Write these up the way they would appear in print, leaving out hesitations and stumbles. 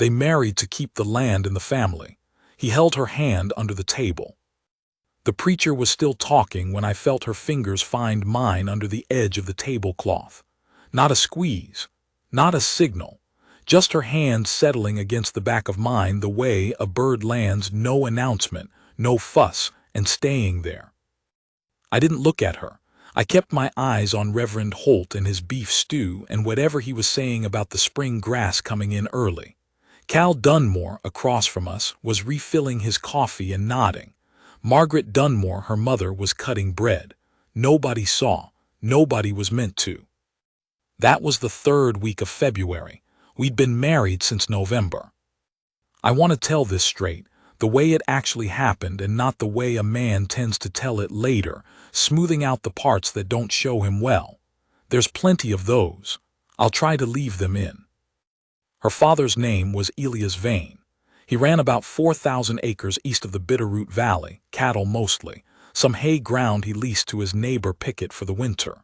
They married to keep the land in the family. He held her hand under the table. The preacher was still talking when I felt her fingers find mine under the edge of the tablecloth. Not a squeeze, not a signal, just her hand settling against the back of mine the way a bird lands, no announcement, no fuss, and staying there. I didn't look at her. I kept my eyes on Reverend Holt and his beef stew and whatever he was saying about the spring grass coming in early. Cal Dunmore, across from us, was refilling his coffee and nodding. Margaret Dunmore, her mother, was cutting bread. Nobody saw. Nobody was meant to. That was the 3rd week of February. We'd been married since November. I want to tell this straight, the way it actually happened and not the way a man tends to tell it later, smoothing out the parts that don't show him well. There's plenty of those. I'll try to leave them in. Her father's name was Elias Vane. He ran about 4,000 acres east of the Bitterroot Valley, cattle mostly, some hay ground he leased to his neighbor Pickett for the winter.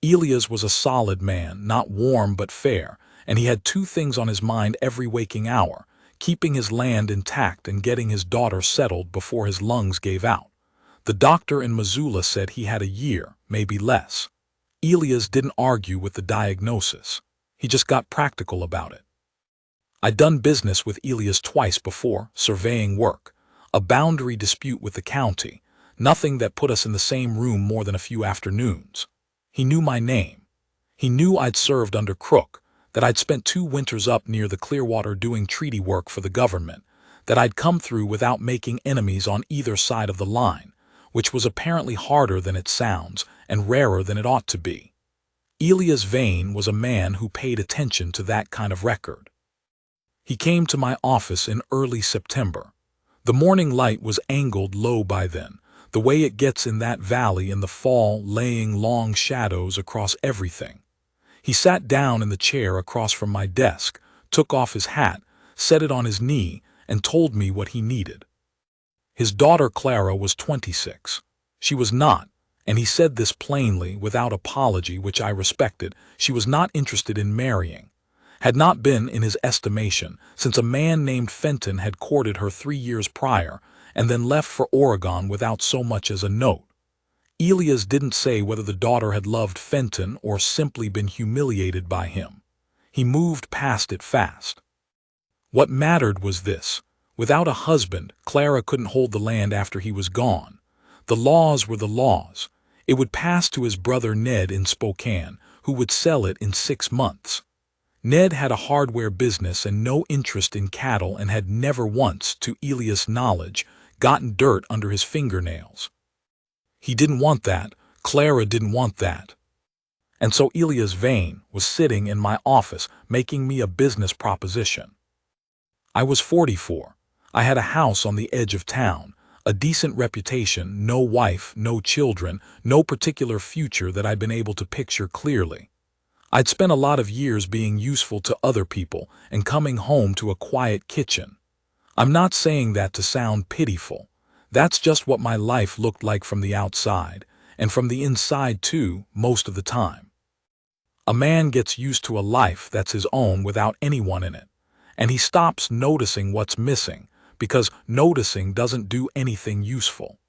Elias was a solid man, not warm but fair, and he had 2 things on his mind every waking hour: keeping his land intact and getting his daughter settled before his lungs gave out. The doctor in Missoula said he had a year, maybe less. Elias didn't argue with the diagnosis. He just got practical about it. I'd done business with Elias twice before, surveying work, a boundary dispute with the county, nothing that put us in the same room more than a few afternoons. He knew my name. He knew I'd served under Crook, that I'd spent 2 winters up near the Clearwater doing treaty work for the government, that I'd come through without making enemies on either side of the line, which was apparently harder than it sounds and rarer than it ought to be. Elias Vane was a man who paid attention to that kind of record. He came to my office in early September. The morning light was angled low by then, the way it gets in that valley in the fall, laying long shadows across everything. He sat down in the chair across from my desk, took off his hat, set it on his knee, and told me what he needed. His daughter Clara was 26. She was not, and he said this plainly, without apology, which I respected. She was not interested in marrying. Had not been, in his estimation, since a man named Fenton had courted her 3 years prior, and then left for Oregon without so much as a note. Elias didn't say whether the daughter had loved Fenton or simply been humiliated by him. He moved past it fast. What mattered was this: without a husband, Clara couldn't hold the land after he was gone. The laws were the laws. It would pass to his brother Ned in Spokane, who would sell it in 6 months. Ned had a hardware business and no interest in cattle and had never once, to Elias' knowledge, gotten dirt under his fingernails. He didn't want that. Clara didn't want that. And so Elias Vane was sitting in my office making me a business proposition. I was 44. I had a house on the edge of town, a decent reputation, no wife, no children, no particular future that I'd been able to picture clearly. I'd spent a lot of years being useful to other people and coming home to a quiet kitchen. I'm not saying that to sound pitiful. That's just what my life looked like from the outside, and from the inside too, most of the time. A man gets used to a life that's his own without anyone in it, and he stops noticing what's missing, because noticing doesn't do anything useful.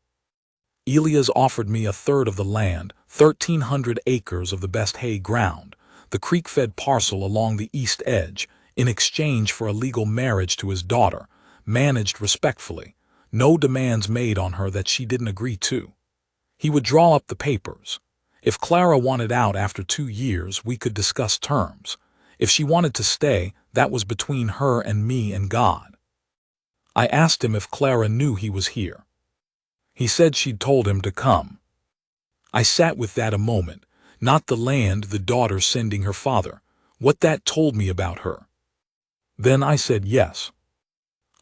Elias offered me a third of the land, 1,300 acres of the best hay ground, the creek-fed parcel along the east edge, in exchange for a legal marriage to his daughter, managed respectfully. No demands made on her that she didn't agree to. He would draw up the papers. If Clara wanted out after 2 years, we could discuss terms. If she wanted to stay, that was between her and me and God. I asked him if Clara knew he was here. He said she'd told him to come. I sat with that a moment, not the land, the daughter sending her father, what that told me about her. Then I said yes.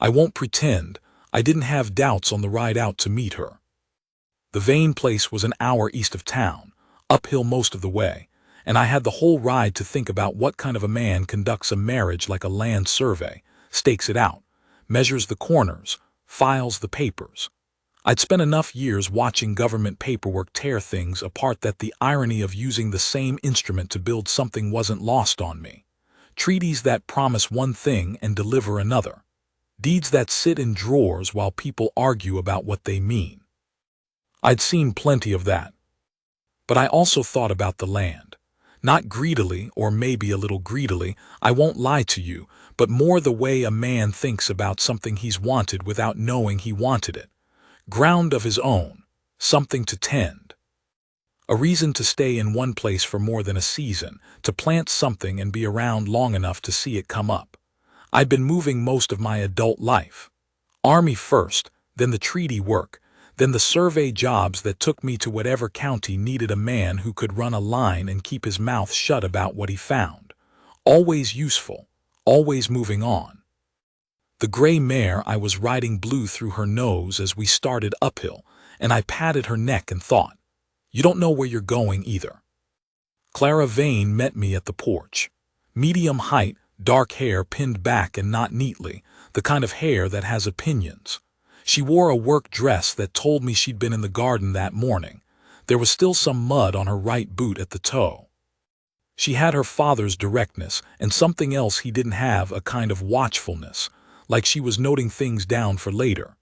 I won't pretend I didn't have doubts on the ride out to meet her. The Vane place was an hour east of town, uphill most of the way, and I had the whole ride to think about what kind of a man conducts a marriage like a land survey, stakes it out, measures the corners, files the papers. I'd spent enough years watching government paperwork tear things apart that the irony of using the same instrument to build something wasn't lost on me. treaties that promise one thing and deliver another, deeds that sit in drawers while people argue about what they mean. I'd seen plenty of that. But I also thought about the land. Not greedily, or maybe a little greedily, I won't lie to you, but more the way a man thinks about something he's wanted without knowing he wanted it. Ground of his own, something to tend. A reason to stay in one place for more than a season, to plant something and be around long enough to see it come up. I'd been moving most of my adult life. Army first, then the treaty work, then the survey jobs that took me to whatever county needed a man who could run a line and keep his mouth shut about what he found. Always useful, always moving on. The gray mare I was riding blew through her nose as we started uphill, and I patted her neck and thought, "You don't know where you're going either." Clara Vane met me at the porch. Medium height, dark hair pinned back and not neatly, the kind of hair that has opinions. She wore a work dress that told me she'd been in the garden that morning. There was still some mud on her right boot at the toe. She had her father's directness and something else he didn't have, a kind of watchfulness, like she was noting things down for later.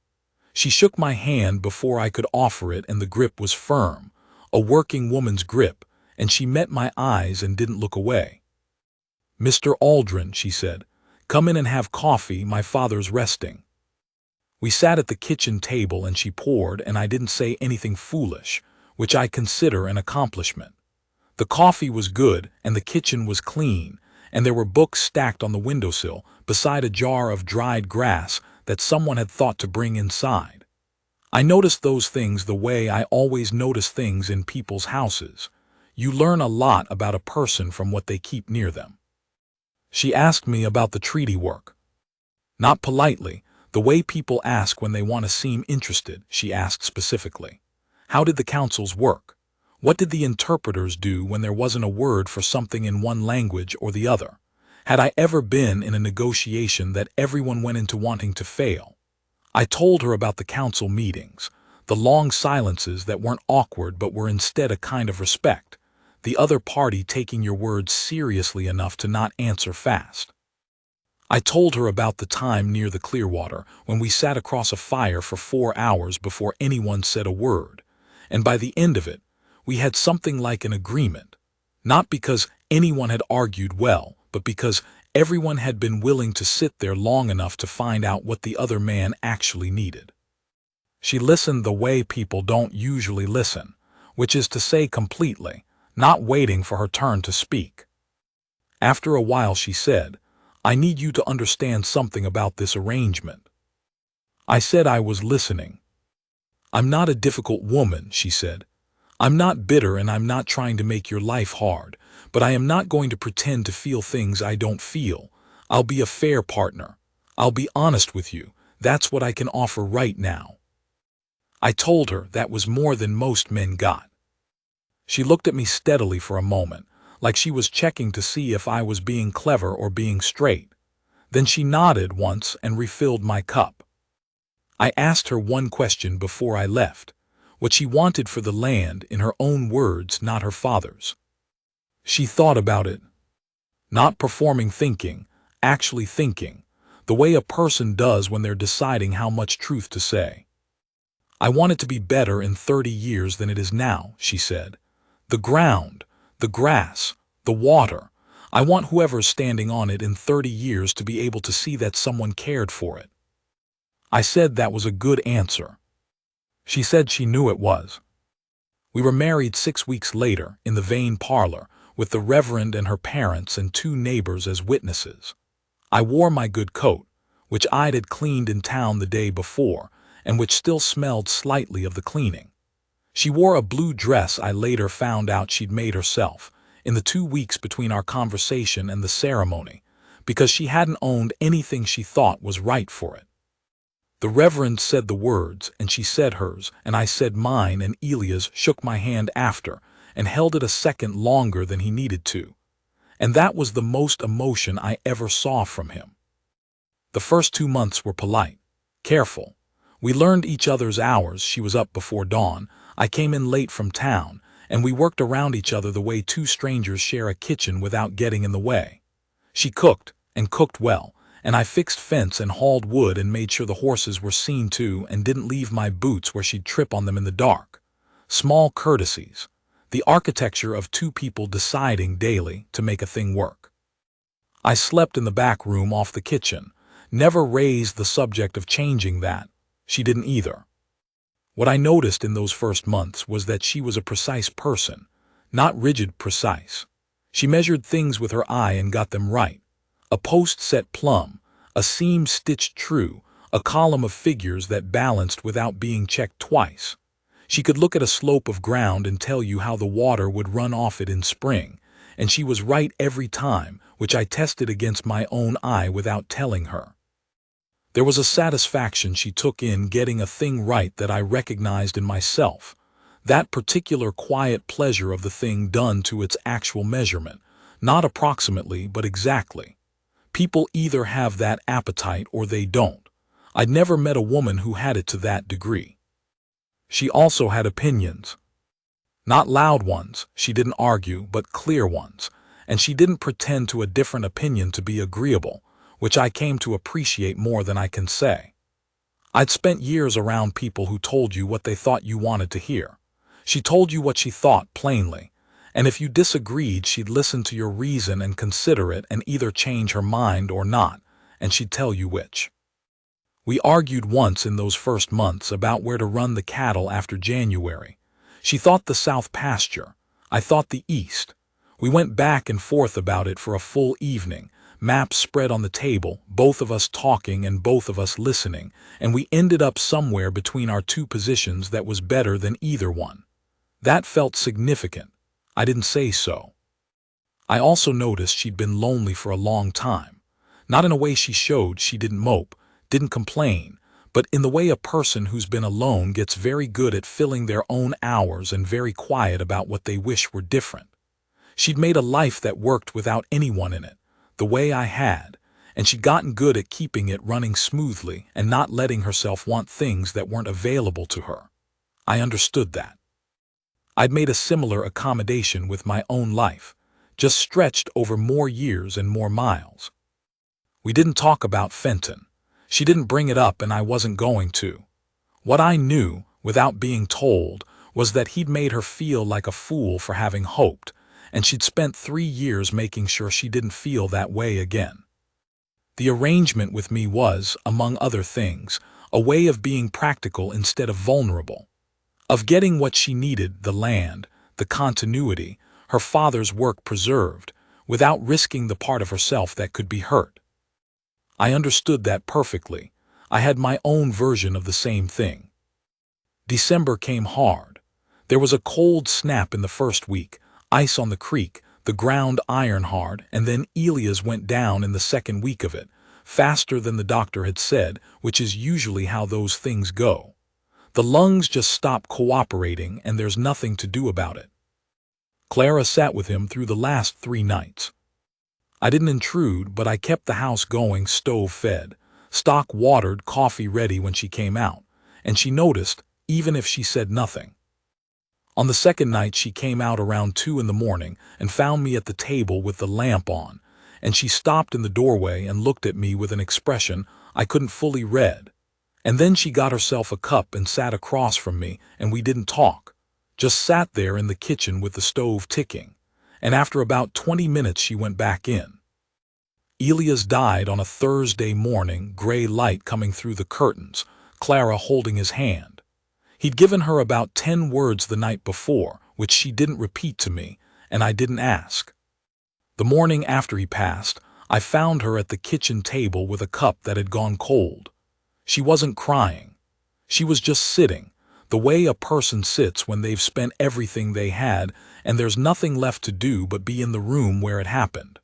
She shook my hand before I could offer it, and the grip was firm, a working woman's grip, and she met my eyes and didn't look away. "Mr. Aldrin," she said, "come in and have coffee, my father's resting." We sat at the kitchen table and she poured, and I didn't say anything foolish, which I consider an accomplishment. The coffee was good and the kitchen was clean, and there were books stacked on the windowsill beside a jar of dried grass that someone had thought to bring inside. I noticed those things the way I always notice things in people's houses. You learn a lot about a person from what they keep near them. She asked me about the treaty work. Not politely, the way people ask when they want to seem interested, she asked specifically. How did the councils work? What did the interpreters do when there wasn't a word for something in one language or the other? Had I ever been in a negotiation that everyone went into wanting to fail? I told her about the council meetings, the long silences that weren't awkward but were instead a kind of respect, the other party taking your words seriously enough to not answer fast. I told her about the time near the Clearwater when we sat across a fire for 4 hours before anyone said a word, and by the end of it, we had something like an agreement, not because anyone had argued well, but because everyone had been willing to sit there long enough to find out what the other man actually needed. She listened the way people don't usually listen, which is to say completely, not waiting for her turn to speak. After a while she said, "I need you to understand something about this arrangement." I said I was listening. "I'm not a difficult woman," she said. "I'm not bitter and I'm not trying to make your life hard, but I am not going to pretend to feel things I don't feel. I'll be a fair partner. I'll be honest with you. That's what I can offer right now." I told her that was more than most men got. She looked at me steadily for a moment, like she was checking to see if I was being clever or being straight. Then she nodded once and refilled my cup. I asked her one question before I left, what she wanted for the land in her own words, not her father's. She thought about it. Not performing thinking, actually thinking, the way a person does when they're deciding how much truth to say. "I want it to be better in 30 years than it is now," she said. "The ground, the grass, the water. I want whoever's standing on it in 30 years to be able to see that someone cared for it." I said that was a good answer. She said she knew it was. We were married 6 weeks later in the Vane parlor with the Reverend and her parents and 2 neighbors as witnesses. I wore my good coat, which I'd had cleaned in town the day before and which still smelled slightly of the cleaning. She wore a blue dress I later found out she'd made herself in the 2 weeks between our conversation and the ceremony, because she hadn't owned anything she thought was right for it. The Reverend said the words, and she said hers, and I said mine, and Elias shook my hand after, and held it a second longer than he needed to. And that was the most emotion I ever saw from him. The first 2 months were polite, careful. We learned each other's hours. She was up before dawn, I came in late from town, and we worked around each other the way 2 strangers share a kitchen without getting in the way. She cooked, and cooked well, and I fixed fence and hauled wood and made sure the horses were seen to and didn't leave my boots where she'd trip on them in the dark. Small courtesies. The architecture of two people deciding daily to make a thing work. I slept in the back room off the kitchen, never raised the subject of changing that. She didn't either. What I noticed in those first months was that she was a precise person, not rigid precise. She measured things with her eye and got them right. A post set plumb, a seam stitched true, a column of figures that balanced without being checked twice. She could look at a slope of ground and tell you how the water would run off it in spring, and she was right every time, which I tested against my own eye without telling her. There was a satisfaction she took in getting a thing right that I recognized in myself, that particular quiet pleasure of the thing done to its actual measurement, not approximately but exactly. People either have that appetite or they don't. I'd never met a woman who had it to that degree. She also had opinions. Not loud ones, she didn't argue, but clear ones, and she didn't pretend to a different opinion to be agreeable, which I came to appreciate more than I can say. I'd spent years around people who told you what they thought you wanted to hear. She told you what she thought plainly, and if you disagreed, she'd listen to your reason and consider it and either change her mind or not, and she'd tell you which. We argued once in those first months about where to run the cattle after January. She thought the south pasture, I thought the east. We went back and forth about it for a full evening, maps spread on the table, both of us talking and both of us listening, and we ended up somewhere between our two positions that was better than either one. That felt significant. I didn't say so. I also noticed she'd been lonely for a long time. Not in a way she showed she didn't mope, didn't complain, but in the way a person who's been alone gets very good at filling their own hours and very quiet about what they wish were different. She'd made a life that worked without anyone in it, the way I had, and she'd gotten good at keeping it running smoothly and not letting herself want things that weren't available to her. I understood that. I'd made a similar accommodation with my own life, just stretched over more years and more miles. We didn't talk about Fenton. She didn't bring it up and I wasn't going to. What I knew, without being told, was that he'd made her feel like a fool for having hoped, and she'd spent 3 years making sure she didn't feel that way again. The arrangement with me was, among other things, a way of being practical instead of vulnerable, of getting what she needed, the land, the continuity, her father's work preserved, without risking the part of herself that could be hurt. I understood that perfectly. I had my own version of the same thing. December came hard. There was a cold snap in the first week, ice on the creek, the ground iron hard, and then Elias went down in the second week of it, faster than the doctor had said, which is usually how those things go. The lungs just stop cooperating and there's nothing to do about it. Clara sat with him through the last 3 nights. I didn't intrude, but I kept the house going, stove fed, stock watered, coffee ready when she came out, and she noticed, even if she said nothing. On the second night she came out around 2 in the morning and found me at the table with the lamp on, and she stopped in the doorway and looked at me with an expression I couldn't fully read. And then she got herself a cup and sat across from me, and we didn't talk, just sat there in the kitchen with the stove ticking, and after about 20 minutes she went back in. Elias died on a Thursday morning, gray light coming through the curtains, Clara holding his hand. He'd given her about 10 words the night before, which she didn't repeat to me, and I didn't ask. The morning after he passed, I found her at the kitchen table with a cup that had gone cold. She wasn't crying. She was just sitting, the way a person sits when they've spent everything they had and there's nothing left to do but be in the room where it happened.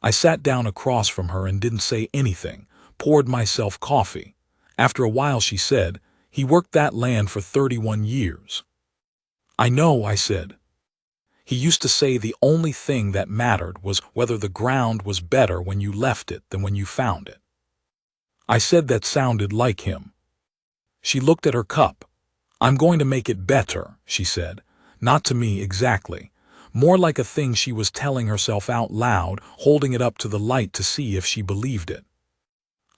I sat down across from her and didn't say anything, poured myself coffee. After a while she said, "He worked that land for 31 years. "I know," I said. "He used to say the only thing that mattered was whether the ground was better when you left it than when you found it." I said that sounded like him. She looked at her cup. "I'm going to make it better," she said. "Not to me exactly, more like a thing she was telling herself out loud, holding it up to the light to see if she believed it.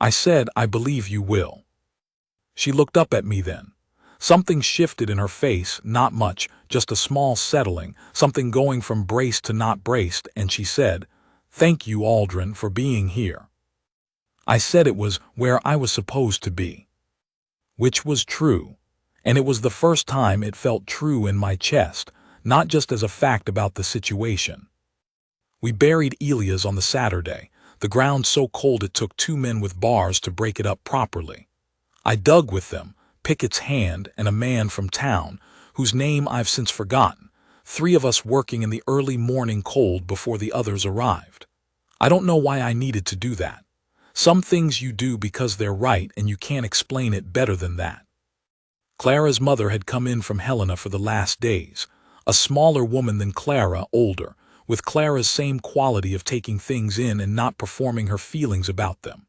I said, "I believe you will." She looked up at me then. Something shifted in her face, not much, just a small settling, something going from braced to not braced, and she said, "Thank you, Aldrin, for being here." I said it was where I was supposed to be. Which was true. And it was the first time it felt true in my chest, not just as a fact about the situation. We buried Elias on the Saturday, the ground so cold it took 2 men with bars to break it up properly. I dug with them, Pickett's hand and a man from town, whose name I've since forgotten, 3 of us working in the early morning cold before the others arrived. I don't know why I needed to do that. Some things you do because they're right and you can't explain it better than that. Clara's mother had come in from Helena for the last days, a smaller woman than Clara, older, with Clara's same quality of taking things in and not performing her feelings about them.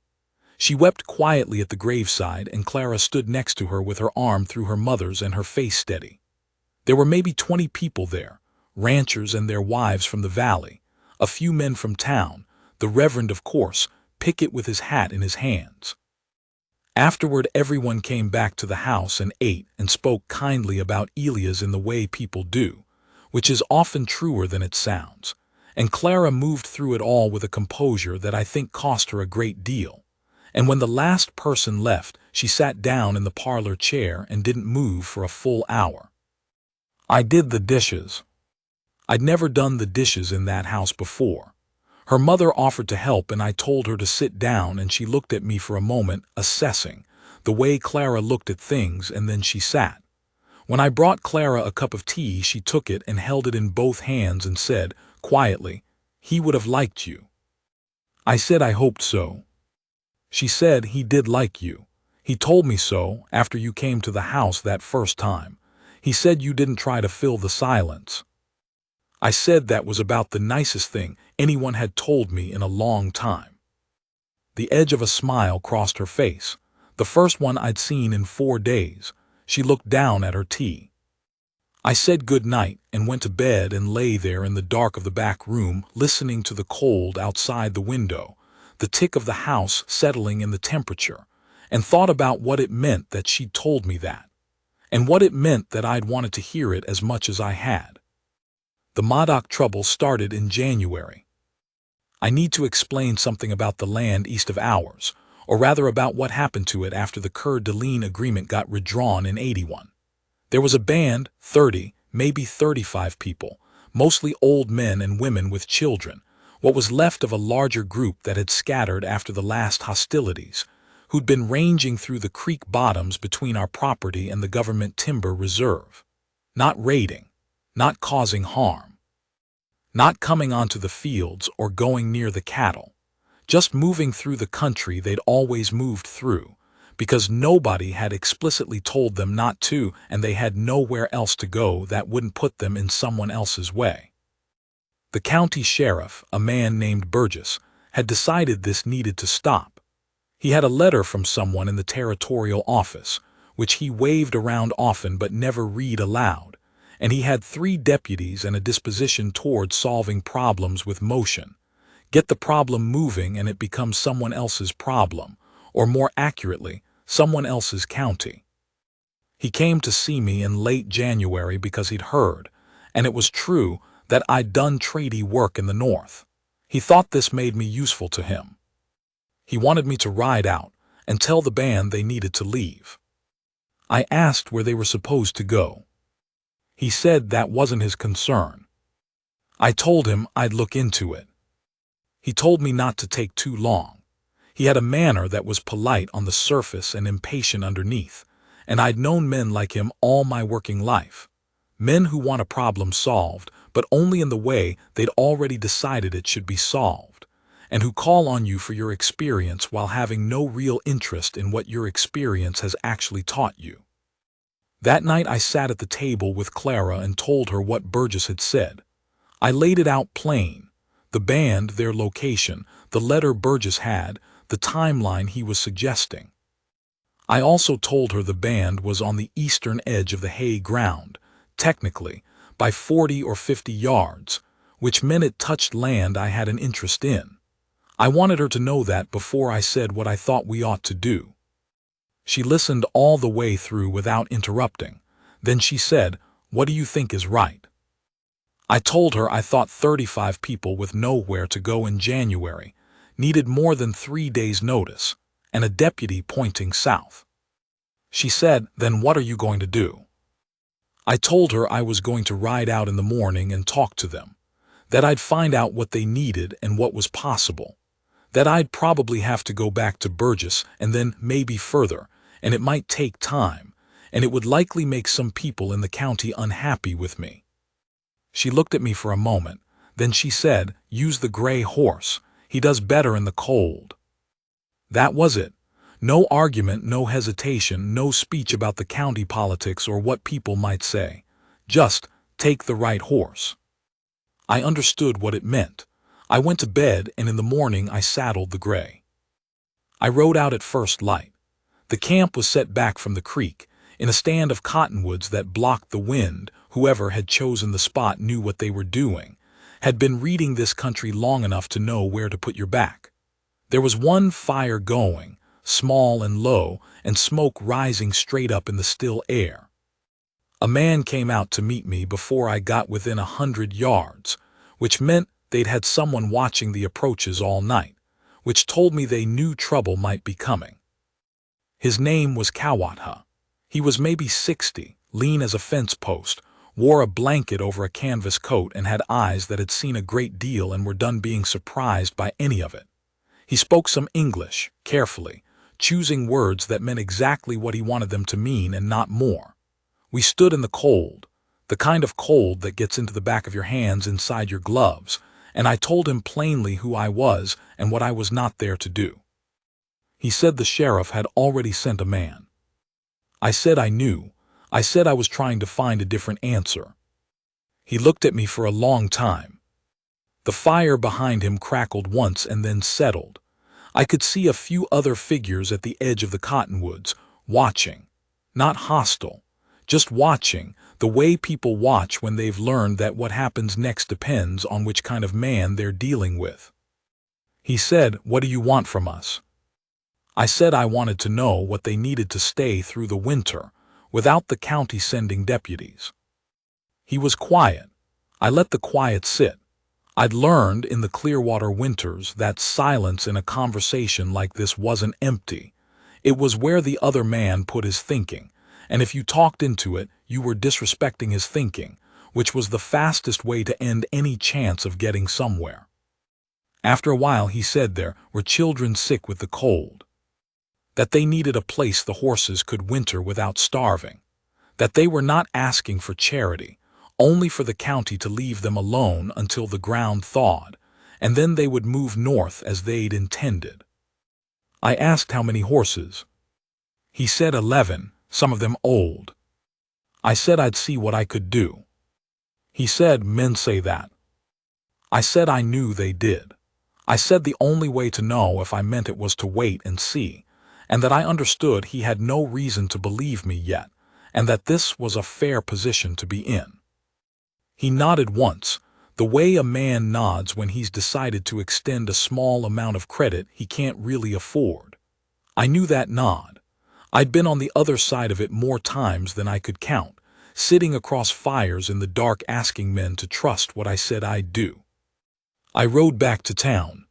She wept quietly at the graveside, and Clara stood next to her with her arm through her mother's and her face steady. There were maybe 20 people there, ranchers and their wives from the valley, a few men from town, the Reverend, of course, Pickett with his hat in his hands. Afterward, everyone came back to the house and ate and spoke kindly about Elias in the way people do, which is often truer than it sounds, and Clara moved through it all with a composure that I think cost her a great deal. And when the last person left, she sat down in the parlor chair and didn't move for a full hour. I did the dishes. I'd never done the dishes in that house before. Her mother offered to help, and I told her to sit down, and she looked at me for a moment, assessing the way Clara looked at things, and then she sat. When I brought Clara a cup of tea, she took it and held it in both hands and said, quietly, "He would have liked you." I said I hoped so. She said, "He did like you. He told me so after you came to the house that first time. He said you didn't try to fill the silence." I said that was about the nicest thing anyone had told me in a long time. The edge of a smile crossed her face, the first one I'd seen in 4 days. She looked down at her tea. I said good night and went to bed and lay there in the dark of the back room, listening to the cold outside the window, the tick of the house settling in the temperature, and thought about what it meant that she'd told me that, and what it meant that I'd wanted to hear it as much as I had. The Modoc trouble started in January. I need to explain something about the land east of ours, or rather about what happened to it after the Coeur d'Alene agreement got redrawn in '81. There was a band, 30, maybe 35 people, mostly old men and women with children, what was left of a larger group that had scattered after the last hostilities, who'd been ranging through the creek bottoms between our property and the government timber reserve. Not raiding, not causing harm, not coming onto the fields or going near the cattle, just moving through the country they'd always moved through, because nobody had explicitly told them not to, and they had nowhere else to go that wouldn't put them in someone else's way. The county sheriff, a man named Burgess, had decided this needed to stop. He had a letter from someone in the territorial office, which he waved around often but never read aloud, and he had 3 deputies and a disposition toward solving problems with motion. Get the problem moving and it becomes someone else's problem, or more accurately, someone else's county. He came to see me in late January because he'd heard, and it was true, that I'd done tradie work in the north. He thought this made me useful to him. He wanted me to ride out and tell the band they needed to leave. I asked where they were supposed to go. He said that wasn't his concern. I told him I'd look into it. He told me not to take too long. He had a manner that was polite on the surface and impatient underneath, and I'd known men like him all my working life. Men who want a problem solved, but only in the way they'd already decided it should be solved, and who call on you for your experience while having no real interest in what your experience has actually taught you. That night I sat at the table with Clara and told her what Burgess had said. I laid it out plain. The band, their location, the letter Burgess had, the timeline he was suggesting. I also told her the band was on the eastern edge of the hay ground, technically, by 40 or 50 yards, which meant it touched land I had an interest in. I wanted her to know that before I said what I thought we ought to do. She listened all the way through without interrupting. Then she said, "What do you think is right?" I told her I thought 35 people with nowhere to go in January needed more than 3 days' notice, and a deputy pointing south. She said, "Then what are you going to do?" I told her I was going to ride out in the morning and talk to them, that I'd find out what they needed and what was possible, that I'd probably have to go back to Burgess and then maybe further, and it might take time, and it would likely make some people in the county unhappy with me. She looked at me for a moment, then she said, "Use the gray horse. He does better in the cold." That was it. No argument, no hesitation, no speech about the county politics or what people might say. Just take the right horse. I understood what it meant. I went to bed, and in the morning I saddled the gray. I rode out at first light. The camp was set back from the creek, in a stand of cottonwoods that blocked the wind. Whoever had chosen the spot knew what they were doing, had been reading this country long enough to know where to put your back. There was one fire going, small and low, and smoke rising straight up in the still air. A man came out to meet me before I got within 100 yards, which meant they'd had someone watching the approaches all night, which told me they knew trouble might be coming. His name was Cowboy. He was maybe 60, lean as a fence post, wore a blanket over a canvas coat, and had eyes that had seen a great deal and were done being surprised by any of it. He spoke some English, carefully, choosing words that meant exactly what he wanted them to mean and not more. We stood in the cold, the kind of cold that gets into the back of your hands inside your gloves, and I told him plainly who I was and what I was not there to do. He said the sheriff had already sent a man. I said I knew. I said I was trying to find a different answer. He looked at me for a long time. The fire behind him crackled once and then settled. I could see a few other figures at the edge of the cottonwoods, watching. Not hostile, just watching, the way people watch when they've learned that what happens next depends on which kind of man they're dealing with. He said, "What do you want from us?" I said I wanted to know what they needed to stay through the winter, without the county sending deputies. He was quiet. I let the quiet sit. I'd learned in the Clearwater winters that silence in a conversation like this wasn't empty. It was where the other man put his thinking, and if you talked into it, you were disrespecting his thinking, which was the fastest way to end any chance of getting somewhere. After a while he said there were children sick with the cold, that they needed a place the horses could winter without starving, that they were not asking for charity, only for the county to leave them alone until the ground thawed, and then they would move north as they'd intended. I asked how many horses. He said 11, some of them old. I said I'd see what I could do. He said, "Men say that." I said I knew they did. I said the only way to know if I meant it was to wait and see, and that I understood he had no reason to believe me yet, and that this was a fair position to be in. He nodded once, the way a man nods when he's decided to extend a small amount of credit he can't really afford. I knew that nod. I'd been on the other side of it more times than I could count, sitting across fires in the dark asking men to trust what I said I'd do. I rode back to town.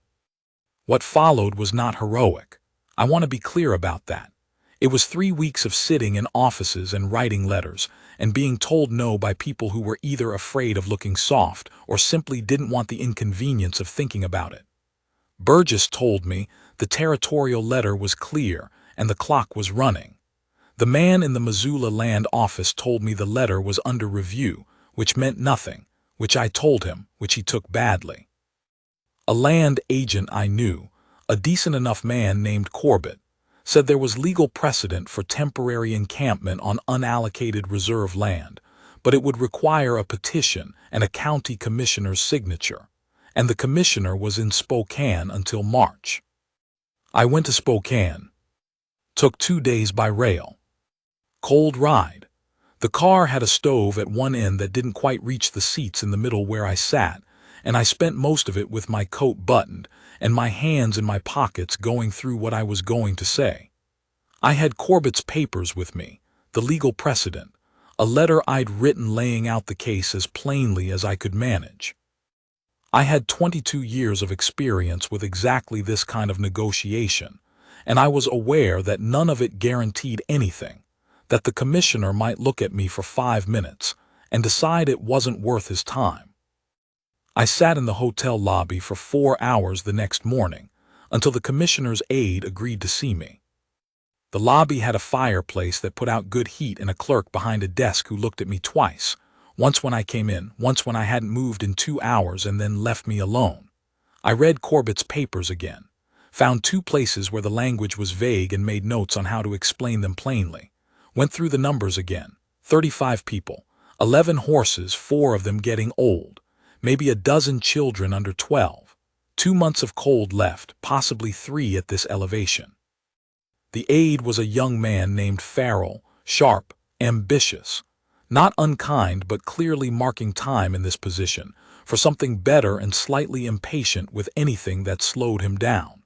What followed was not heroic. I want to be clear about that. It was 3 weeks of sitting in offices and writing letters, and being told no by people who were either afraid of looking soft or simply didn't want the inconvenience of thinking about it. Burgess told me the territorial letter was clear and the clock was running. The man in the Missoula land office told me the letter was under review, which meant nothing, which I told him, which he took badly. A land agent I knew, a decent enough man named Corbett, said there was legal precedent for temporary encampment on unallocated reserve land, but it would require a petition and a county commissioner's signature, and the commissioner was in Spokane until March. I went to Spokane. Took 2 days by rail. Cold ride. The car had a stove at one end that didn't quite reach the seats in the middle where I sat, and I spent most of it with my coat buttoned and my hands in my pockets going through what I was going to say. I had Corbett's papers with me, the legal precedent, a letter I'd written laying out the case as plainly as I could manage. I had 22 years of experience with exactly this kind of negotiation, and I was aware that none of it guaranteed anything, that the commissioner might look at me for 5 minutes and decide it wasn't worth his time. I sat in the hotel lobby for 4 hours the next morning, until the commissioner's aide agreed to see me. The lobby had a fireplace that put out good heat and a clerk behind a desk who looked at me twice, once when I came in, once when I hadn't moved in 2 hours and then left me alone. I read Corbett's papers again, found 2 places where the language was vague and made notes on how to explain them plainly. Went through the numbers again. 35 people, 11 horses, 4 of them getting old, maybe a dozen children under 12, 2 months of cold left, possibly 3 at this elevation. The aide was a young man named Farrell, sharp, ambitious, not unkind but clearly marking time in this position for something better and slightly impatient with anything that slowed him down.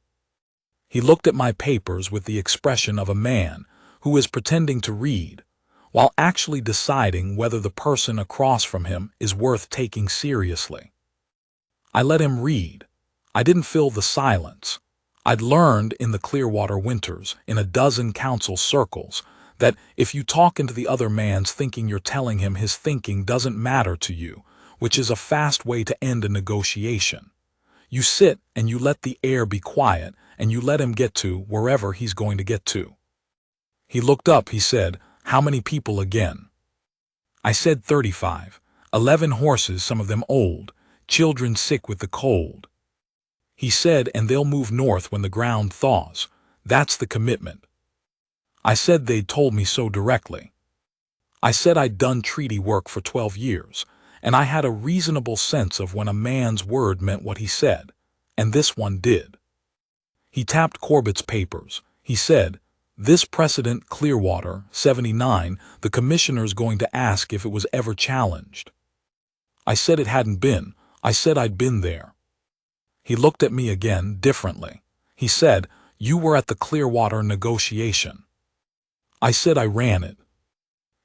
He looked at my papers with the expression of a man who is pretending to read, while actually deciding whether the person across from him is worth taking seriously. I let him read. I didn't fill the silence. I'd learned in the Clearwater winters, in a dozen council circles, that if you talk into the other man's thinking you're telling him his thinking doesn't matter to you, which is a fast way to end a negotiation. You sit and you let the air be quiet and you let him get to wherever he's going to get to. He looked up, he said, "How many people again?" I said 35, 11 horses, some of them old, children sick with the cold. He said, "And they'll move north when the ground thaws. That's the commitment." I said they'd told me so directly. I said I'd done treaty work for 12 years, and I had a reasonable sense of when a man's word meant what he said, and this one did. He tapped Corbett's papers. He said, "This precedent, Clearwater, 79, the commissioner's going to ask if it was ever challenged." I said it hadn't been. I said I'd been there. He looked at me again, differently. He said, "You were at the Clearwater negotiation." I said I ran it.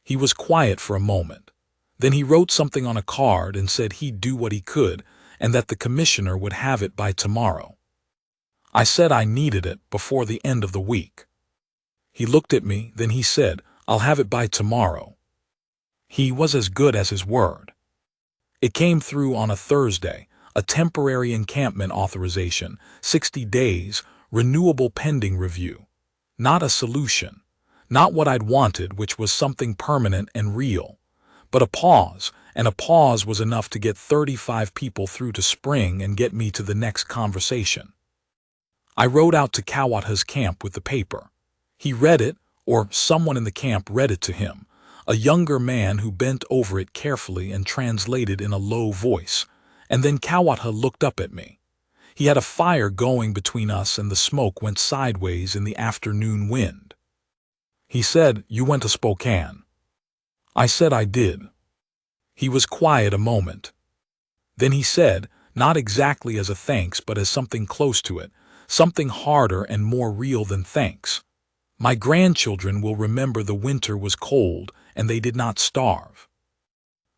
He was quiet for a moment. Then he wrote something on a card and said he'd do what he could and that the commissioner would have it by tomorrow. I said I needed it before the end of the week. He looked at me, then he said, "I'll have it by tomorrow." He was as good as his word. It came through on a Thursday, a temporary encampment authorization, 60 days, renewable pending review. Not a solution. Not what I'd wanted, which was something permanent and real. But a pause, and a pause was enough to get 35 people through to spring and get me to the next conversation. I rode out to Cowboy's camp with the paper. He read it, or someone in the camp read it to him, a younger man who bent over it carefully and translated in a low voice, and then Cowboy looked up at me. He had a fire going between us and the smoke went sideways in the afternoon wind. He said, "You went to Spokane." I said I did. He was quiet a moment. Then he said, not exactly as a thanks but as something close to it, something harder and more real than thanks. "My grandchildren will remember the winter was cold and they did not starve."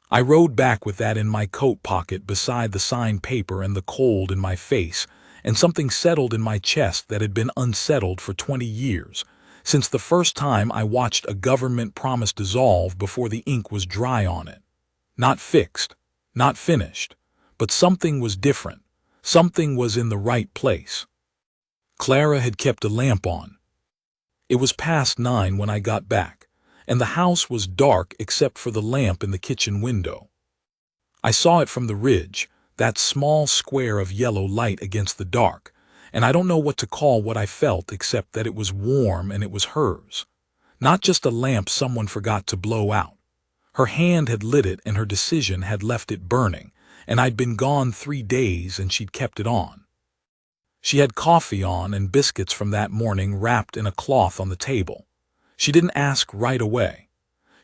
I rode back with that in my coat pocket beside the signed paper and the cold in my face, and something settled in my chest that had been unsettled for 20 years, since the first time I watched a government promise dissolve before the ink was dry on it. Not fixed, not finished, but something was different. Something was in the right place. Clara had kept a lamp on. It was past 9 when I got back, and the house was dark except for the lamp in the kitchen window. I saw it from the ridge, that small square of yellow light against the dark, and I don't know what to call what I felt except that it was warm and it was hers. Not just a lamp someone forgot to blow out. Her hand had lit it and her decision had left it burning, and I'd been gone 3 days and she'd kept it on. She had coffee on and biscuits from that morning wrapped in a cloth on the table. She didn't ask right away.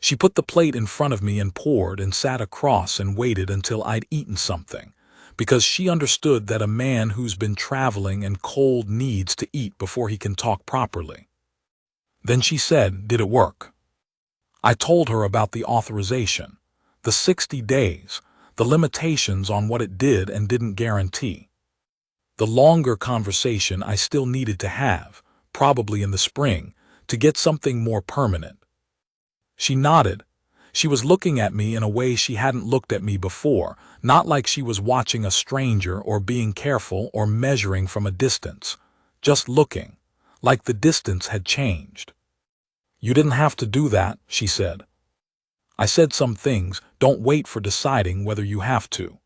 She put the plate in front of me and poured and sat across and waited until I'd eaten something, because she understood that a man who's been traveling and cold needs to eat before he can talk properly. Then she said, "Did it work?" I told her about the authorization, the 60 days, the limitations on what it did and didn't guarantee. The longer conversation I still needed to have, probably in the spring, to get something more permanent. She nodded. She was looking at me in a way she hadn't looked at me before, not like she was watching a stranger or being careful or measuring from a distance, just looking, like the distance had changed. "You didn't have to do that," she said. I said some things, "Don't wait for deciding whether you have to."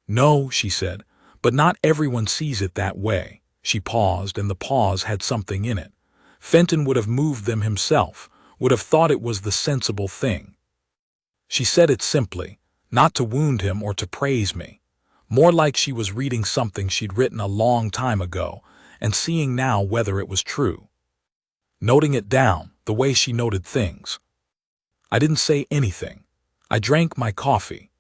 "No," she said, "but not everyone sees it that way." She paused, and the pause had something in it. Fenton would have moved them himself, would have thought it was the sensible thing. She said it simply, not to wound him or to praise me, more like she was reading something she'd written a long time ago and seeing now whether it was true. Noting it down, the way she noted things. I didn't say anything. I drank my coffee.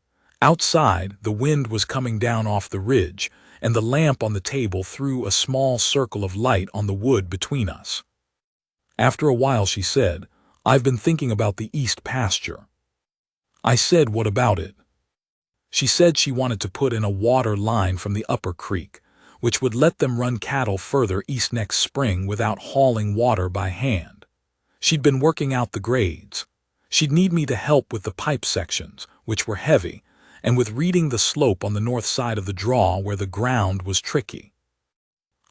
Outside, the wind was coming down off the ridge, and the lamp on the table threw a small circle of light on the wood between us. After a while she said, "I've been thinking about the east pasture." I said, "What about it?" She said she wanted to put in a water line from the upper creek, which would let them run cattle further east next spring without hauling water by hand. She'd been working out the grades. She'd need me to help with the pipe sections, which were heavy, and with reading the slope on the north side of the draw where the ground was tricky.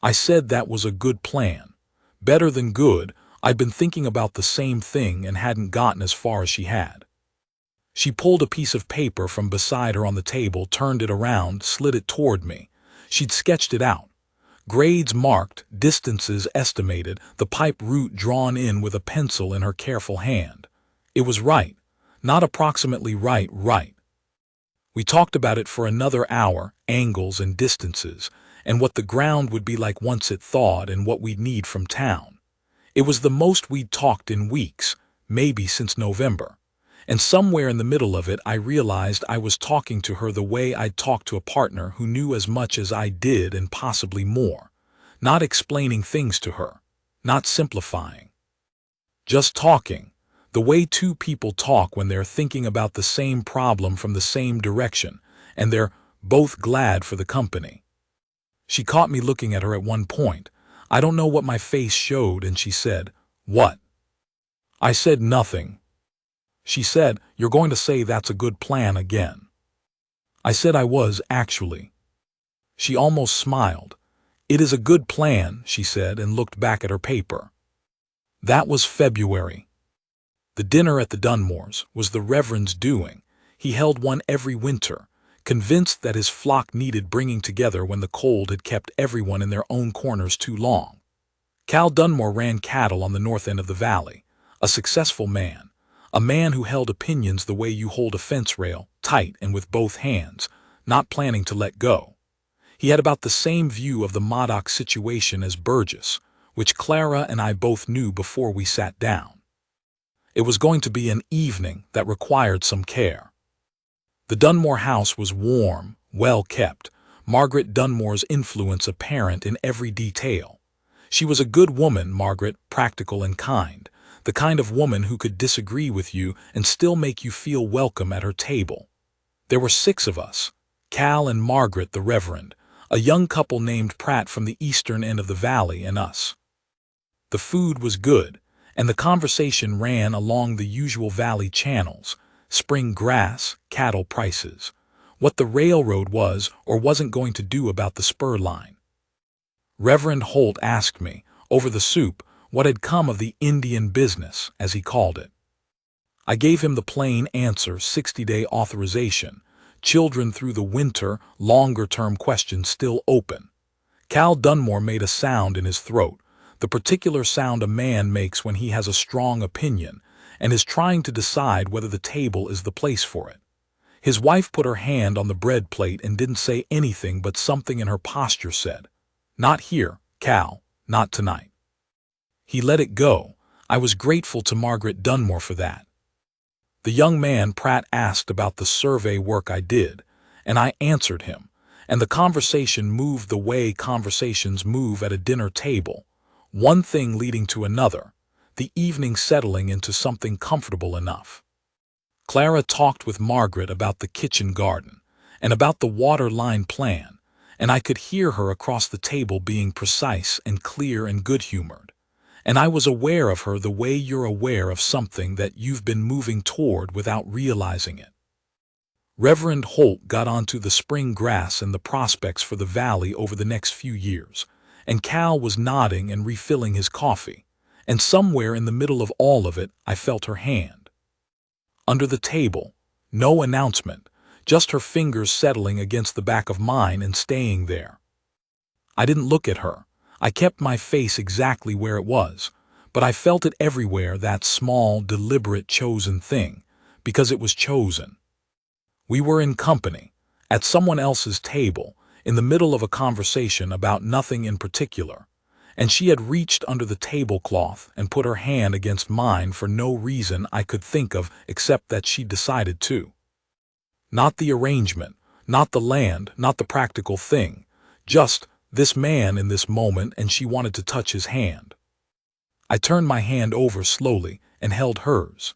I said that was a good plan. Better than good. I'd been thinking about the same thing and hadn't gotten as far as she had. She pulled a piece of paper from beside her on the table, turned it around, slid it toward me. She'd sketched it out. Grades marked, distances estimated, the pipe route drawn in with a pencil in her careful hand. It was right. Not approximately right. We talked about it for another hour, angles and distances, and what the ground would be like once it thawed and what we'd need from town. It was the most we'd talked in weeks, maybe since November. And somewhere in the middle of it I realized I was talking to her the way I'd talk to a partner who knew as much as I did and possibly more. Not explaining things to her. Not simplifying. Just talking. The way two people talk when they're thinking about the same problem from the same direction, and they're both glad for the company. She caught me looking at her at one point. I don't know what my face showed, and she said, "What?" I said, "Nothing." She said, "You're going to say that's a good plan again." I said I was, actually. She almost smiled. "It is a good plan," she said, and looked back at her paper. That was February. The dinner at the Dunmores was the Reverend's doing. He held one every winter, convinced that his flock needed bringing together when the cold had kept everyone in their own corners too long. Cal Dunmore ran cattle on the north end of the valley, a successful man, a man who held opinions the way you hold a fence rail, tight and with both hands, not planning to let go. He had about the same view of the Modoc situation as Burgess, which Clara and I both knew before we sat down. It was going to be an evening that required some care. The Dunmore house was warm, well kept, Margaret Dunmore's influence apparent in every detail. She was a good woman, Margaret, practical and kind, the kind of woman who could disagree with you and still make you feel welcome at her table. There were 6 of us, Cal and Margaret the Reverend, a young couple named Pratt from the eastern end of the valley, and us. The food was good, and the conversation ran along the usual valley channels: spring grass, cattle prices, what the railroad was or wasn't going to do about the spur line. Reverend Holt asked me, over the soup, what had come of the Indian business, as he called it. I gave him the plain answer: 60-day authorization, children through the winter, longer-term questions still open. Cal Dunmore made a sound in his throat, the particular sound a man makes when he has a strong opinion and is trying to decide whether the table is the place for it. His wife put her hand on the bread plate and didn't say anything, but something in her posture said, "Not here, Cal, not tonight." He let it go. I was grateful to Margaret Dunmore for that. The young man Pratt asked about the survey work I did, and I answered him, and the conversation moved the way conversations move at a dinner table, one thing leading to another, the evening settling into something comfortable enough. Clara talked with Margaret about the kitchen garden, and about the water line plan, and I could hear her across the table being precise and clear and good-humored. And I was aware of her the way you're aware of something that you've been moving toward without realizing it. Reverend Holt got onto the spring grass and the prospects for the valley over the next few years, and Cal was nodding and refilling his coffee, and somewhere in the middle of all of it I felt her hand. Under the table, no announcement, just her fingers settling against the back of mine and staying there. I didn't look at her. I kept my face exactly where it was, but I felt it everywhere, that small, deliberate, chosen thing, because it was chosen. We were in company, at someone else's table, in the middle of a conversation about nothing in particular, and she had reached under the tablecloth and put her hand against mine for no reason I could think of except that she decided to. Not the arrangement, not the land, not the practical thing, just this man in this moment, and she wanted to touch his hand. I turned my hand over slowly and held hers.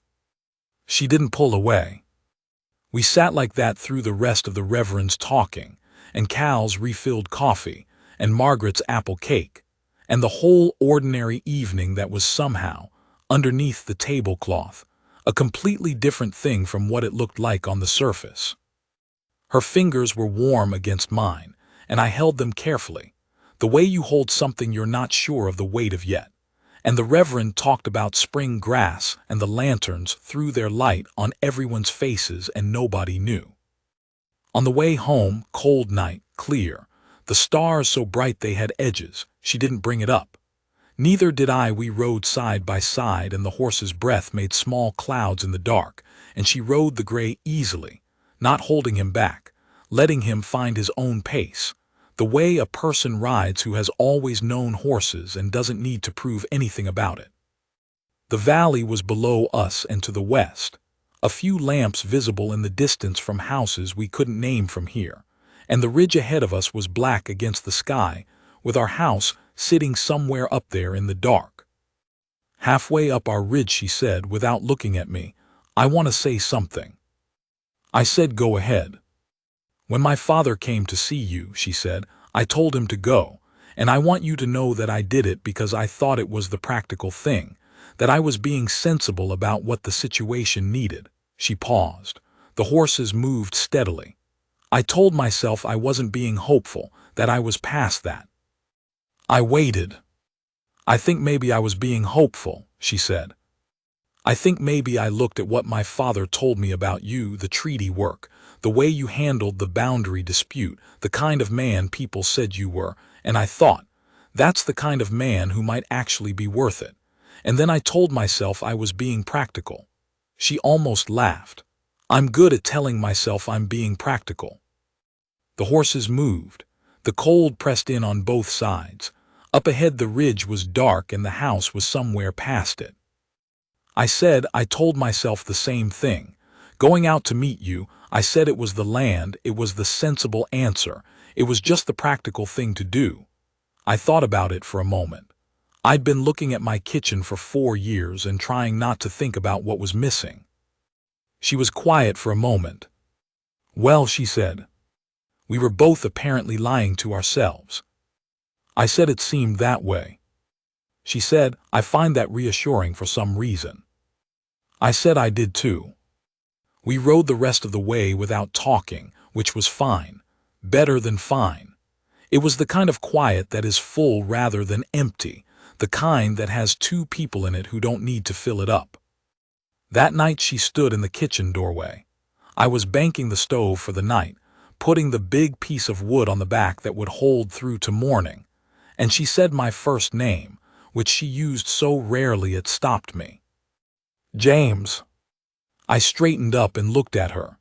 She didn't pull away. We sat like that through the rest of the Reverend's talking, and Cal's refilled coffee, and Margaret's apple cake, and the whole ordinary evening that was somehow, underneath the tablecloth, a completely different thing from what it looked like on the surface. Her fingers were warm against mine, and I held them carefully, the way you hold something you're not sure of the weight of yet. And the Reverend talked about spring grass, and the lanterns threw their light on everyone's faces and nobody knew. On the way home, cold night, clear, the stars so bright they had edges, she didn't bring it up. Neither did I. We rode side by side, and the horse's breath made small clouds in the dark, and she rode the gray easily, not holding him back, letting him find his own pace, the way a person rides who has always known horses and doesn't need to prove anything about it. The valley was below us and to the west, a few lamps visible in the distance from houses we couldn't name from here, and the ridge ahead of us was black against the sky, with our house sitting somewhere up there in the dark. Halfway up our ridge, she said, without looking at me, "I want to say something." I said, "Go ahead." "When my father came to see you," she said, "I told him to go, and I want you to know that I did it because I thought it was the practical thing, that I was being sensible about what the situation needed." She paused. The horses moved steadily. I told myself I wasn't being hopeful, that I was past that. I waited. "I think maybe I was being hopeful," she said. "I think maybe I looked at what my father told me about you, the treaty work, the way you handled the boundary dispute, the kind of man people said you were, and I thought, that's the kind of man who might actually be worth it. And then I told myself I was being practical." She almost laughed. "I'm good at telling myself I'm being practical." The horses moved. The cold pressed in on both sides. Up ahead the ridge was dark and the house was somewhere past it. I said, "I told myself the same thing. Going out to meet you, I said it was the land, it was the sensible answer, it was just the practical thing to do." I thought about it for a moment. I'd been looking at my kitchen for 4 years and trying not to think about what was missing. She was quiet for a moment. "Well," she said. We were both apparently lying to ourselves. I said it seemed that way. She said, "I find that reassuring for some reason." I said I did too. We rode the rest of the way without talking, which was fine. Better than fine. It was the kind of quiet that is full rather than empty, the kind that has 2 people in it who don't need to fill it up. That night she stood in the kitchen doorway. I was banking the stove for the night, putting the big piece of wood on the back that would hold through to morning, and she said my first name, which she used so rarely it stopped me. "James." I straightened up and looked at her.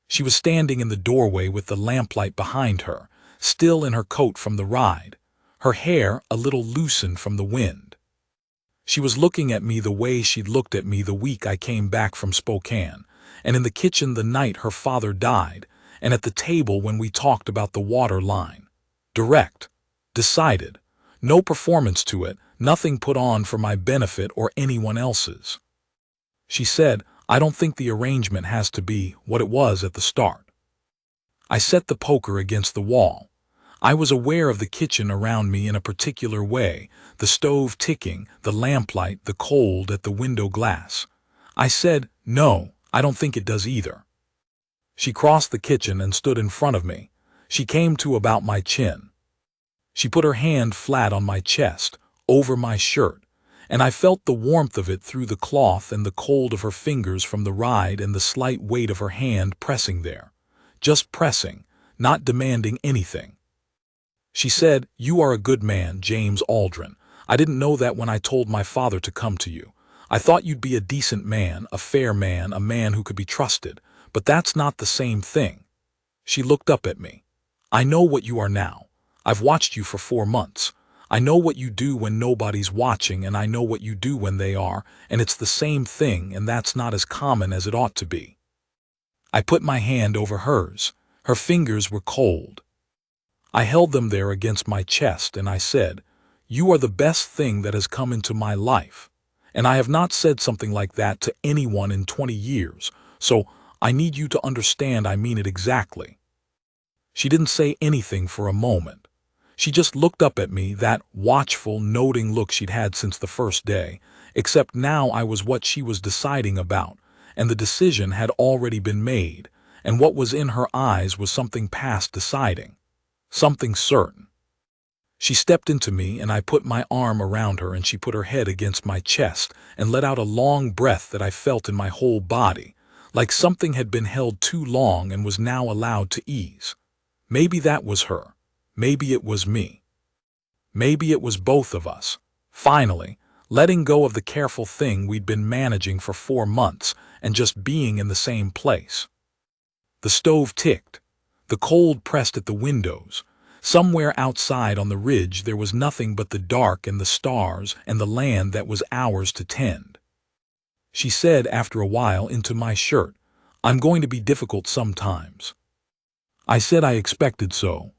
She was standing in the doorway with the lamplight behind her, still in her coat from the ride, her hair a little loosened from the wind. She was looking at me the way she'd looked at me the week I came back from Spokane, and in the kitchen the night her father died, and at the table when we talked about the water line. Direct. Decided. No performance to it, nothing put on for my benefit or anyone else's. She said, I don't think the arrangement has to be what it was at the start. I set the poker against the wall. I was aware of the kitchen around me in a particular way, the stove ticking, the lamplight, the cold at the window glass. I said, no, I don't think it does either. She crossed the kitchen and stood in front of me. She came to about my chin. She put her hand flat on my chest, over my shirt, and I felt the warmth of it through the cloth and the cold of her fingers from the ride and the slight weight of her hand pressing there. Just pressing, not demanding anything. She said, you are a good man, James Aldrin. I didn't know that when I told my father to come to you. I thought you'd be a decent man, a fair man, a man who could be trusted, but that's not the same thing. She looked up at me. I know what you are now. I've watched you for 4 months. I know what you do when nobody's watching, and I know what you do when they are, and it's the same thing, and that's not as common as it ought to be. I put my hand over hers. Her fingers were cold. I held them there against my chest, and I said, you are the best thing that has come into my life. And I have not said something like that to anyone in 20 years, so I need you to understand I mean it exactly. She didn't say anything for a moment. She just looked up at me, that watchful, noting look she'd had since the first day, except now I was what she was deciding about, and the decision had already been made, and what was in her eyes was something past deciding. Something certain. She stepped into me, and I put my arm around her, and she put her head against my chest and let out a long breath that I felt in my whole body, like something had been held too long and was now allowed to ease. Maybe that was her. Maybe it was me. Maybe it was both of us. Finally, letting go of the careful thing we'd been managing for 4 months and just being in the same place. The stove ticked. The cold pressed at the windows. Somewhere outside on the ridge there was nothing but the dark and the stars and the land that was ours to tend. She said after a while into my shirt, I'm going to be difficult sometimes. I said I expected so.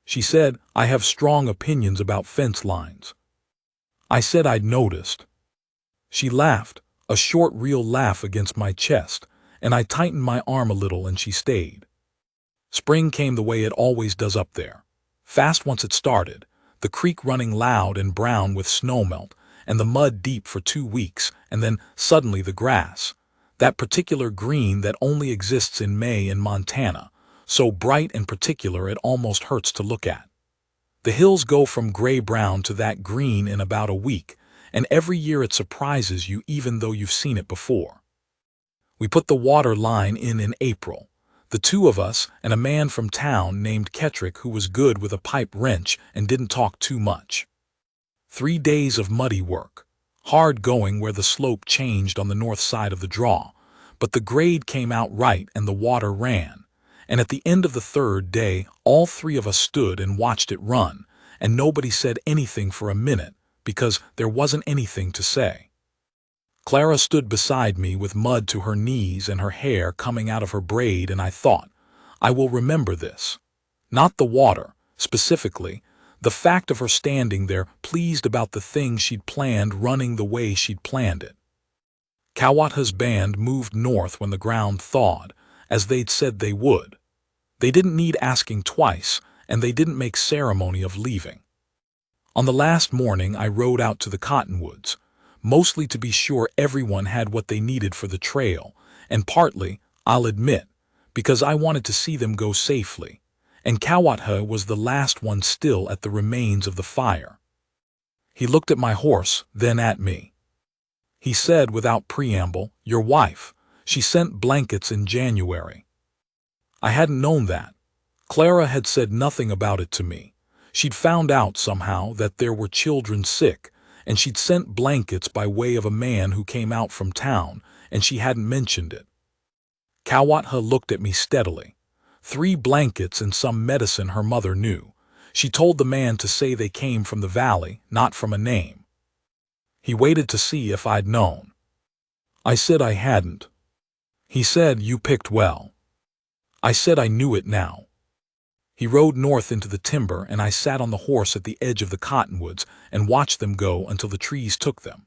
She said, I have strong opinions about fence lines. I said I'd noticed. She laughed, a short real laugh against my chest, and I tightened my arm a little and she stayed. Spring came the way it always does up there. Fast once it started, the creek running loud and brown with snowmelt, and the mud deep for 2 weeks, and then suddenly the grass, that particular green that only exists in May in Montana, so bright and particular it almost hurts to look at. The hills go from gray-brown to that green in about a week, and every year it surprises you even though you've seen it before. We put the water line in April. The 2 of us and a man from town named Kettrick who was good with a pipe wrench and didn't talk too much. 3 days of muddy work. Hard going where the slope changed on the north side of the draw, but the grade came out right and the water ran. And at the end of the 3rd day, all 3 of us stood and watched it run, and nobody said anything for a minute because there wasn't anything to say. Clara stood beside me with mud to her knees and her hair coming out of her braid, and I thought, I will remember this. Not the water, specifically, the fact of her standing there pleased about the thing she'd planned running the way she'd planned it. Kawata's band moved north when the ground thawed, as they'd said they would. They didn't need asking twice, and they didn't make ceremony of leaving. On the last morning I rode out to the cottonwoods, mostly to be sure everyone had what they needed for the trail, and partly, I'll admit, because I wanted to see them go safely, and Kawata was the last one still at the remains of the fire. He looked at my horse, then at me. He said without preamble, your wife, she sent blankets in January. I hadn't known that. Clara had said nothing about it to me. She'd found out somehow that there were children sick, and she'd sent blankets by way of a man who came out from town, and she hadn't mentioned it. Kawata looked at me steadily. 3 blankets and some medicine her mother knew. She told the man to say they came from the valley, not from a name. He waited to see if I'd known. I said I hadn't. He said, "You picked well." I said I knew it now. He rode north into the timber, and I sat on the horse at the edge of the cottonwoods and watched them go until the trees took them.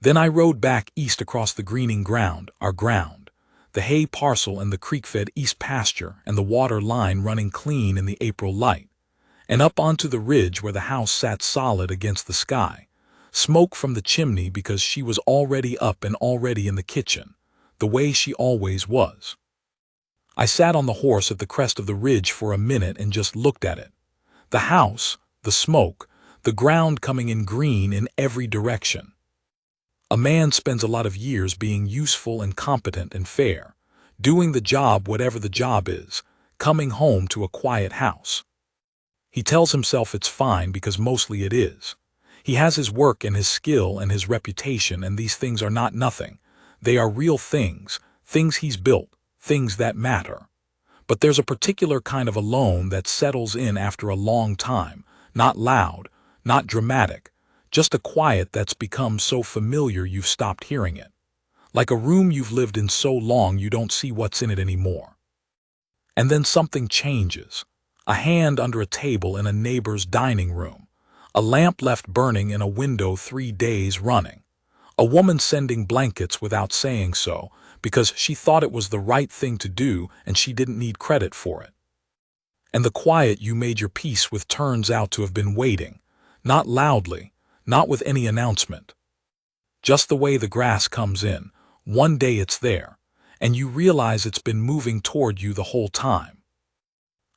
Then I rode back east across the greening ground, our ground, the hay parcel and the creek-fed east pasture and the water line running clean in the April light, and up onto the ridge where the house sat solid against the sky, smoke from the chimney because she was already up and already in the kitchen, the way she always was. I sat on the horse at the crest of the ridge for a minute and just looked at it. The house, the smoke, the ground coming in green in every direction. A man spends a lot of years being useful and competent and fair, doing the job whatever the job is, coming home to a quiet house. He tells himself it's fine because mostly it is. He has his work and his skill and his reputation, and these things are not nothing. They are real things, things he's built, things that matter. But there's a particular kind of alone that settles in after a long time, not loud, not dramatic, just a quiet that's become so familiar you've stopped hearing it. Like a room you've lived in so long you don't see what's in it anymore. And then something changes. A hand under a table in a neighbor's dining room. A lamp left burning in a window 3 days running. A woman sending blankets without saying so, because she thought it was the right thing to do and she didn't need credit for it. And the quiet you made your peace with turns out to have been waiting, not loudly, not with any announcement. Just the way the grass comes in, one day it's there, and you realize it's been moving toward you the whole time.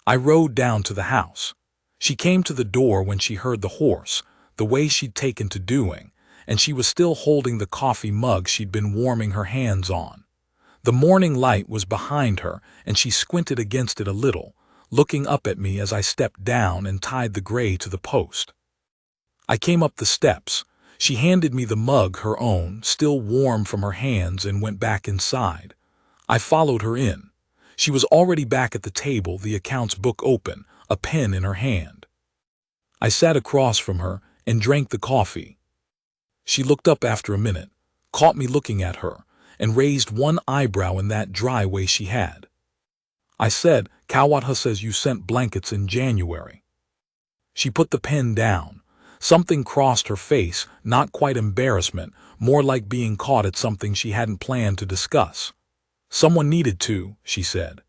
I rode down to the house. She came to the door when she heard the horse, the way she'd taken to doing, and she was still holding the coffee mug she'd been warming her hands on. The morning light was behind her, and she squinted against it a little, looking up at me as I stepped down and tied the gray to the post. I came up the steps. She handed me the mug, her own, still warm from her hands, and went back inside. I followed her in. She was already back at the table, the accounts book open, a pen in her hand. I sat across from her and drank the coffee. She looked up after a minute, caught me looking at her, and raised one eyebrow in that dry way she had. I said, "Cowboy says you sent blankets in January." She put the pen down. Something crossed her face, not quite embarrassment, more like being caught at something she hadn't planned to discuss. "Someone needed to," she said.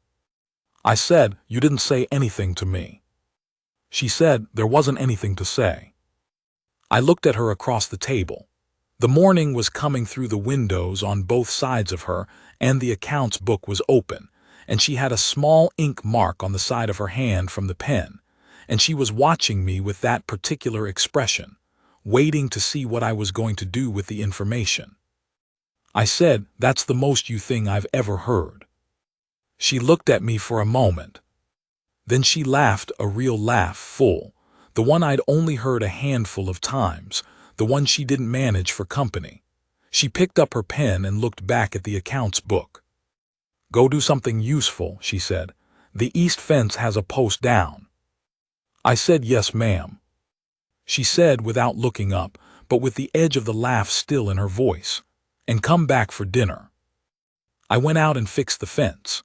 I said, "You didn't say anything to me." She said, "There wasn't anything to say." I looked at her across the table. The morning was coming through the windows on both sides of her, and the accounts book was open, and she had a small ink mark on the side of her hand from the pen, and she was watching me with that particular expression, waiting to see what I was going to do with the information. I said, "That's the most you thing I've ever heard." She looked at me for a moment. Then she laughed, a real laugh, full, the one I'd only heard a handful of times, the one she didn't manage for company. She picked up her pen and looked back at the accounts book. "Go do something useful," she said. "The east fence has a post down." I said, "Yes, ma'am." She said, without looking up, but with the edge of the laugh still in her voice, "And come back for dinner." I went out and fixed the fence.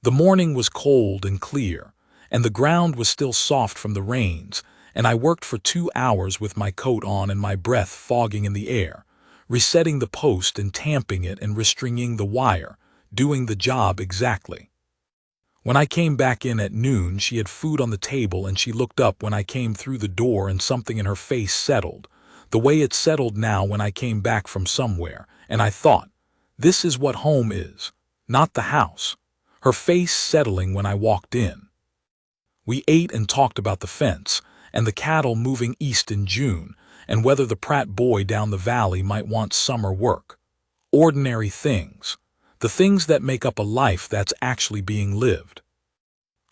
The morning was cold and clear, and the ground was still soft from the rains, and I worked for 2 hours with my coat on and my breath fogging in the air, resetting the post and tamping it and restringing the wire, doing the job exactly. When I came back in at noon, she had food on the table, and she looked up when I came through the door, and something in her face settled, the way it settled now when I came back from somewhere, and I thought, this is what home is, not the house. Her face settling when I walked in. We ate and talked about the fence, and the cattle moving east in June, and whether the Pratt boy down the valley might want summer work. Ordinary things. The things that make up a life that's actually being lived.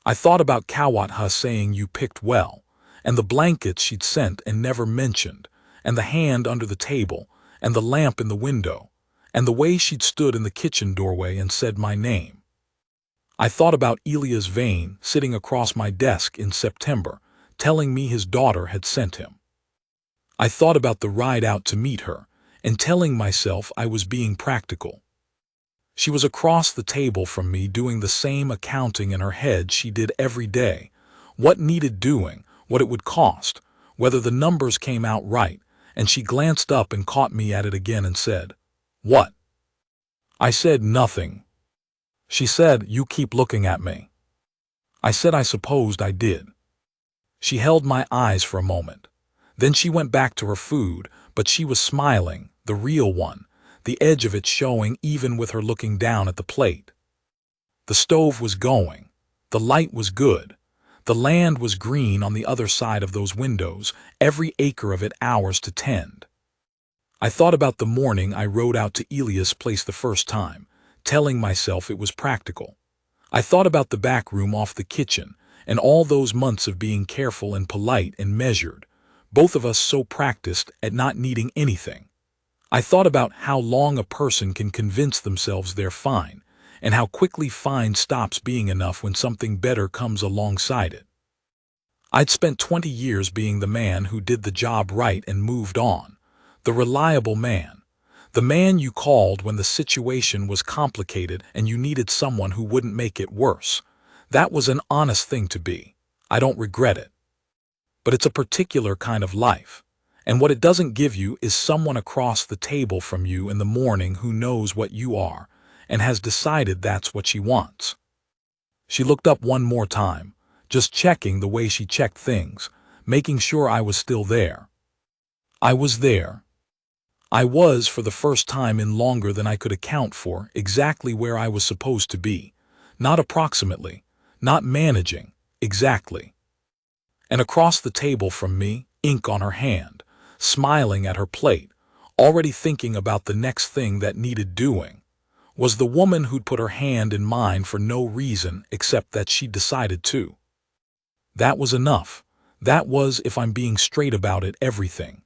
I thought about Cowboy saying you picked well, and the blankets she'd sent and never mentioned, and the hand under the table, and the lamp in the window, and the way she'd stood in the kitchen doorway and said my name. I thought about Elias Vane sitting across my desk in September, telling me his daughter had sent him. I thought about the ride out to meet her, and telling myself I was being practical. She was across the table from me doing the same accounting in her head she did every day. What needed doing, what it would cost, whether the numbers came out right, and she glanced up and caught me at it again and said, "What?" I said, "Nothing." She said, "You keep looking at me." I said I supposed I did. She held my eyes for a moment. Then she went back to her food, but she was smiling, the real one, the edge of it showing even with her looking down at the plate. The stove was going. The light was good. The land was green on the other side of those windows, every acre of it ours to tend. I thought about the morning I rode out to Elias' place the first time, telling myself it was practical. I thought about the back room off the kitchen, and all those months of being careful and polite and measured, both of us so practiced at not needing anything. I thought about how long a person can convince themselves they're fine, and how quickly fine stops being enough when something better comes alongside it. I'd spent 20 years being the man who did the job right and moved on, the reliable man, the man you called when the situation was complicated and you needed someone who wouldn't make it worse. That was an honest thing to be. I don't regret it. But it's a particular kind of life. And what it doesn't give you is someone across the table from you in the morning who knows what you are and has decided that's what she wants. She looked up one more time, just checking the way she checked things, making sure I was still there. I was there. I was, for the first time in longer than I could account for, exactly where I was supposed to be. Not approximately, not managing, exactly. And across the table from me, ink on her hand, smiling at her plate, already thinking about the next thing that needed doing, was the woman who'd put her hand in mine for no reason except that she'd decided to. That was enough. That was, if I'm being straight about it, everything.